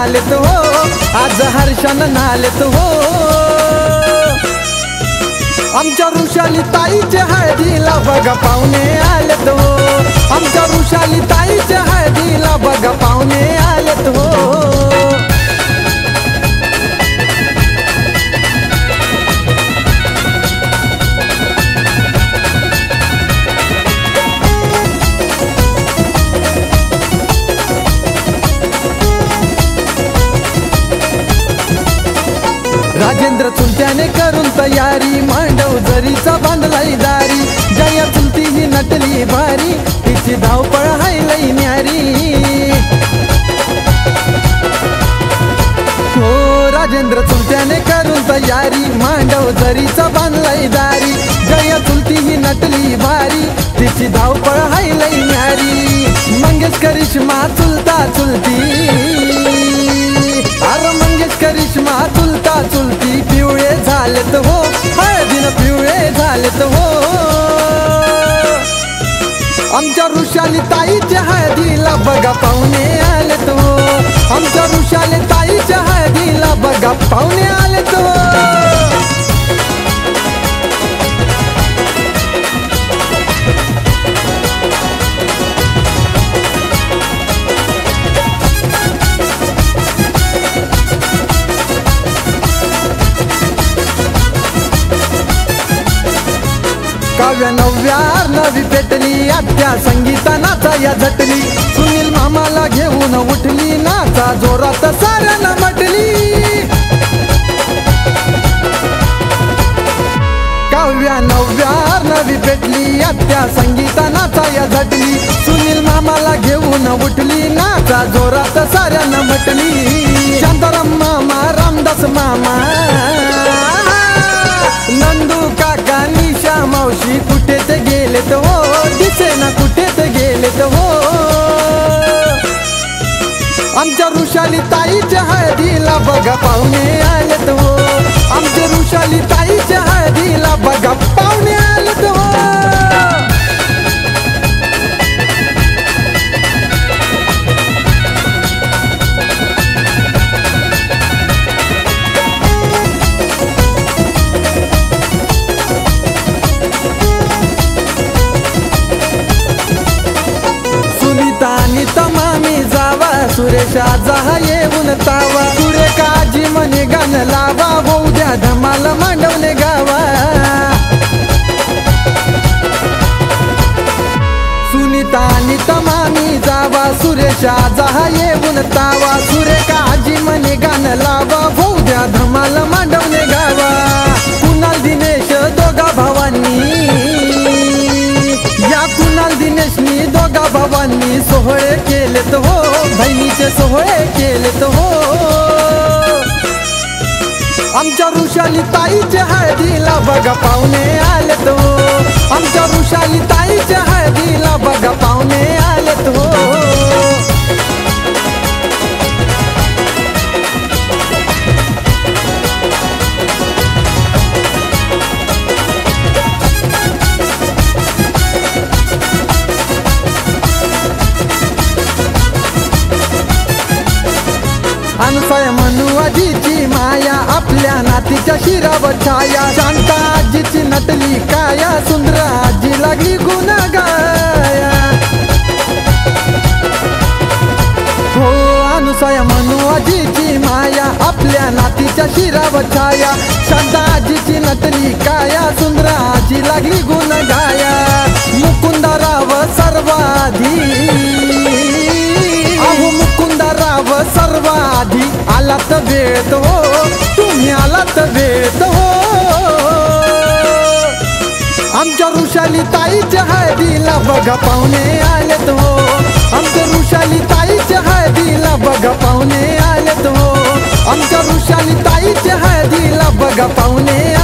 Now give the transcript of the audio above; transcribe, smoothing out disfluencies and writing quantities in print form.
आलेत हो, आज हर्षानं नालेत हो। आमच्या ऋषाली ताईच्या हळदीला बघा पाहुणे आलेत हो, आमच्या ऋषाली ताईच्या हळदीला बघा पाहुणे आलेत हो। राजेंद्र चुलत्याने करून तयारी, मांडव जरीचा बांधलाई दारी। जया चुलती ही नटली भारी, तिची धावपळ हाय लई न्यारी। हो राजेंद्र चुलत्याने करून तयारी, मांडव जरीचा बांधलाई दारी। जया चुलती ही नटली भारी, तिची धावपळ हाय लई न्यारी। मंगेश करिश्मा चुलता चुलती, अरे मंगेश करिश्मा चुलता चुलती पिवळे झालेत हो, हळदीनं पिवळे झालेत हो। आमच्या ऋषाली ताईच्या हळदीला बघा पाहुणे आलेत हो, आमच्या ऋषाली ताईच्या हळदीला बघा पाहुणे आलेत हो। काव्या नव्या नवी पेटली, आत्या संगीता नाचाया झटली। सुनील मामाला घेऊन उठली, नाचा जोरात साऱ्यांना म्हटली। काव्या नव्या नवी पेटली, आत्या संगीता नाचाया झटली। सुनील मामाला घेऊन उठली, नाचा जोरात साऱ्यांना म्हटली। शांताराम मामा, रामदास मामा, नंदू काका, निशा मावशी कुठे ते गेलेत हो, दिसेना कुठे ते गेलेत हो। आमच्या ऋषाली ताईच्या हळदीला बघा पाहुणे आलेत हो, आमच्या ऋषाली ताईच्या हळदीला बघा पाहुणे आलेत हो। तमामी जावा, सुरेशा जहा येऊन तावा। सुरेखाजी म्हणे गाणं लावा, होऊ द्या धमाल मांडवले गावा। सुनीता आणि तमामी जावा, सुरेशा जहा येऊन तावा। सुरेखाजी म्हणे गाणं लावा, होऊ द्या धमाल मांडवले गावा। कुणाल दिनेश दोघा भावांनी, या कुणाल दिनेशनी दोघा भावांनी सोहळे केलेत हो, बहिणीचे सोहळे केलेत हो। आमच्या ऋषाली ताईच्या हळदीला बघा पाहुणे आलेत हो, आमच्या ऋषाली ताईच्या हळदीला बघा पाहुणे आलेत हो। अनुसया मनुआजीची माया, आपल्या नातीच्या शिरावर छाया। शांता आजीची नटली काया, सुंदर आजी लागली गुण गाया। हो अनुसया मनुआजीची माया, आपल्या नातीच्या शिरावर छाया। शांता आजीची नटली काया, सुंदर आजी लागली गुण गाया। मुकुंदराव सर्वाधी, अहो मुकुंदराव सर्वाधी आलात वेळत हो, तुम्ही आलात वेळत हो। आमच्या ऋषाली ताईच्या हळदीला बघा पाहुणे आलेत हो, आमच्या ऋषाली ताईच्या हळदीला बघा पाहुणे आलेत हो, आमच्या ऋषाली ताईच्या हळदीला बघा पाहुणे